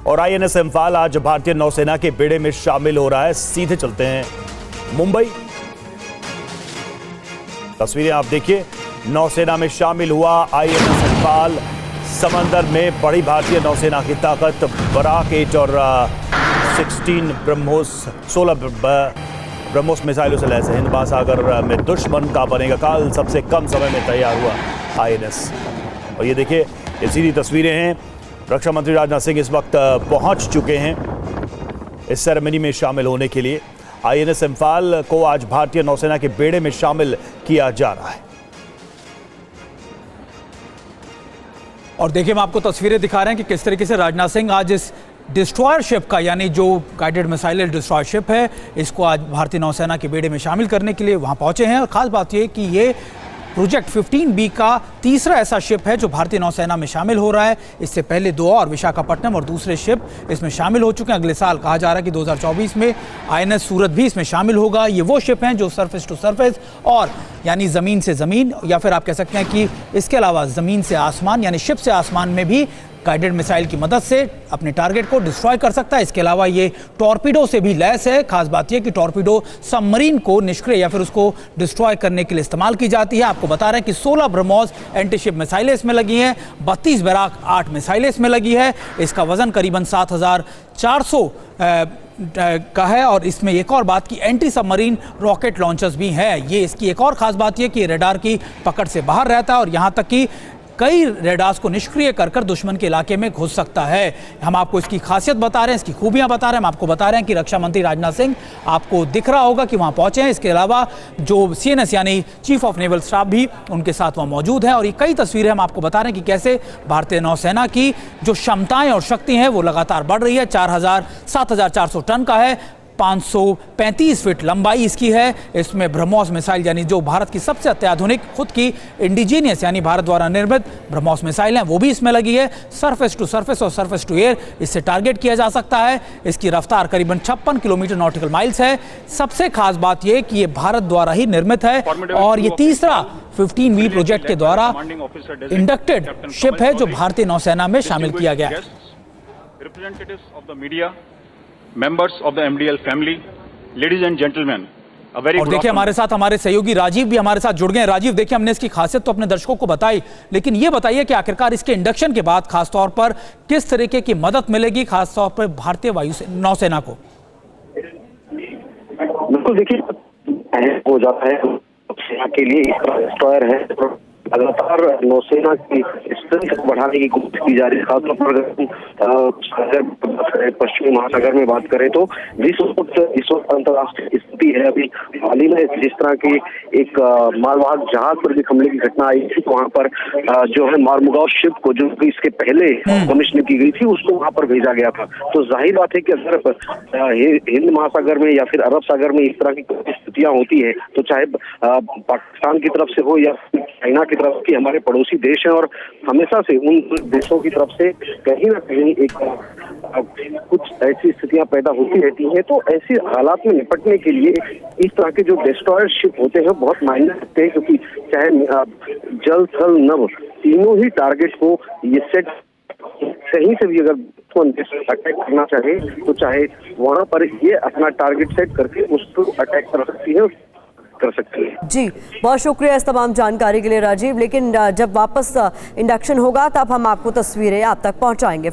और आईएनएस इम्फाल आज भारतीय नौसेना के बेड़े में शामिल हो रहा है। सीधे चलते हैं मुंबई। तस्वीरें आप देखिए, नौसेना में शामिल हुआ आईएनएस इम्फाल। समंदर में बड़ी भारतीय नौसेना की ताकत, बराक 8 और 16 ब्रह्मोस मिसाइलों से लैस है। हिंद महासागर में दुश्मन का बनेगा काल। सबसे कम समय में तैयार हुआ आईएनएस। और ये देखिए, ये सीधी तस्वीरें हैं। रक्षा मंत्री राजनाथ सिंह इस वक्त पहुंच चुके हैं इस सेरेमनी में शामिल होने के लिए। आईएनएस इम्फाल को आज भारतीय नौसेना के बेड़े में शामिल किया जा रहा है। और देखिए, हम आपको तस्वीरें दिखा रहे हैं कि किस तरीके से राजनाथ सिंह आज इस डिस्ट्रॉयर शिप का, यानी जो गाइडेड मिसाइल डिस्ट्रॉयर शिप है, इसको आज भारतीय नौसेना के बेड़े में शामिल करने के लिए वहां पहुंचे हैं। और खास बात यह कि ये प्रोजेक्ट 15B का तीसरा ऐसा शिप है जो भारतीय नौसेना में शामिल हो रहा है। इससे पहले 2 और, विशाखापट्टनम और दूसरे शिप इसमें शामिल हो चुके हैं। अगले साल कहा जा रहा है कि 2024 में आईएनएस सूरत भी इसमें शामिल होगा। ये वो शिप हैं जो सरफेस टू सरफेस, और यानी ज़मीन से ज़मीन, या फिर आप कह सकते हैं कि इसके अलावा ज़मीन से आसमान, यानी शिप से आसमान में भी गाइडेड मिसाइल की मदद से अपने टारगेट को डिस्ट्रॉय कर सकता है। इसके अलावा ये टॉर्पीडो से भी लैस है। खास बात यह कि टॉर्पीडो सबमरीन को निष्क्रिय या फिर उसको डिस्ट्रॉय करने के लिए इस्तेमाल की जाती है। आपको बता रहे हैं कि 16 ब्रह्मोस एंटीशिप मिसाइलें इसमें लगी हैं, 32 बैराक 8 मिसाइलें इसमें लगी है। इसका वजन करीबन 7400 का है। और इसमें एक और बात की एंटी सबमरीन रॉकेट लॉन्चर्स भी हैं। ये इसकी एक और खास बात यह कि रेडार की पकड़ से बाहर रहता है और यहाँ तक कि कई रेडार्स को निष्क्रिय कर दुश्मन के इलाके में घुस सकता है। हम आपको इसकी खासियत बता रहे हैं, इसकी खूबियां बता रहे हैं। हम आपको बता रहे हैं कि रक्षा मंत्री राजनाथ सिंह, आपको दिख रहा होगा कि वहां पहुंचे हैं। इसके अलावा जो CNS यानी चीफ ऑफ नेवल स्टाफ भी उनके साथ वहां मौजूद हैं। और ये कई तस्वीरें हम आपको बता रहे हैं कि कैसे भारतीय नौसेना की जो क्षमताएं और शक्ति हैं वो लगातार बढ़ रही है। 7400 टन का है, 535 फीट लंबाई इसकी है। इसमें ब्रह्मोस मिसाइल, यानी जो भारत की सबसे अत्याधुनिक खुद की इंडिजीनियस यानी भारत द्वारा निर्मित ब्रह्मोस मिसाइल हैं, वो भी इसमें लगी है। सरफेस टू सरफेस और सरफेस टू एयर इससे टारगेट किया जा सकता है। इसकी रफ्तार करीबन 56 किलोमीटर नॉटिकल माइल्स है। सबसे खास बात यह कि ये भारत द्वारा ही निर्मित है और ये तीसरा 15B प्रोजेक्ट के द्वारा इंडक्टेड शिप है जो भारतीय नौसेना में शामिल किया गया है। Members of the MDL family, ladies and gentlemen, a very और देखिए, हमारे साथ हमारे सहयोगी राजीव भी हमारे साथ जुड़ गए हैं। राजीव, देखिए, हमने इसकी खासियत तो अपने दर्शकों को बताई, लेकिन ये बताइए कि आखिरकार इसके इंडक्शन के बाद खासतौर पर किस तरीके की मदद मिलेगी खासतौर पर भारतीय नौसेना को? बिल्कुल, देखिए, हो जाता है सेना के लिए डिस्ट्रॉयर है। लगातार नौसेना की स्ट्रेंथ बढ़ाने की कोशिश की जा रही है। खासतौर पर अगर पश्चिमी महासागर में बात करें तो जिस वक्त अंतर्राष्ट्रीय स्थिति है, अभी हाल ही में जिस तरह की एक मालवाहक जहाज पर भी हमले की घटना आई थी, तो वहाँ पर जो है मारमुगाव शिप को, जो कि इसके पहले कमीशन की गई थी, उसको वहाँ पर भेजा गया था। तो जाहिर बात है कि अगर हिंद महासागर में या फिर अरब सागर में इस तरह की स्थितियां होती है, तो चाहे पाकिस्तान की तरफ से हो या चाइना की तरफ की, हमारे पड़ोसी देश हैं और हमेशा से उन देशों की तरफ से कहीं ना कहीं एक कुछ ऐसी स्थितियां पैदा होती रहती हैं। तो ऐसे हालात में निपटने के लिए इस तरह के जो डिस्ट्रॉयर शिप होते हैं बहुत मायने रखते हैं, क्योंकि चाहे जल थल नभ तीनों ही टारगेट को ये सेट कहीं से भी अगर अटैक करना चाहे तो चाहे वहां पर ये अपना टारगेट सेट करके उसको अटैक कर सकती है, कर सकती है। जी, बहुत शुक्रिया इस तमाम जानकारी के लिए राजीव। लेकिन जब वापस इंडक्शन होगा तब हम आपको तस्वीरें आप तक पहुंचाएंगे।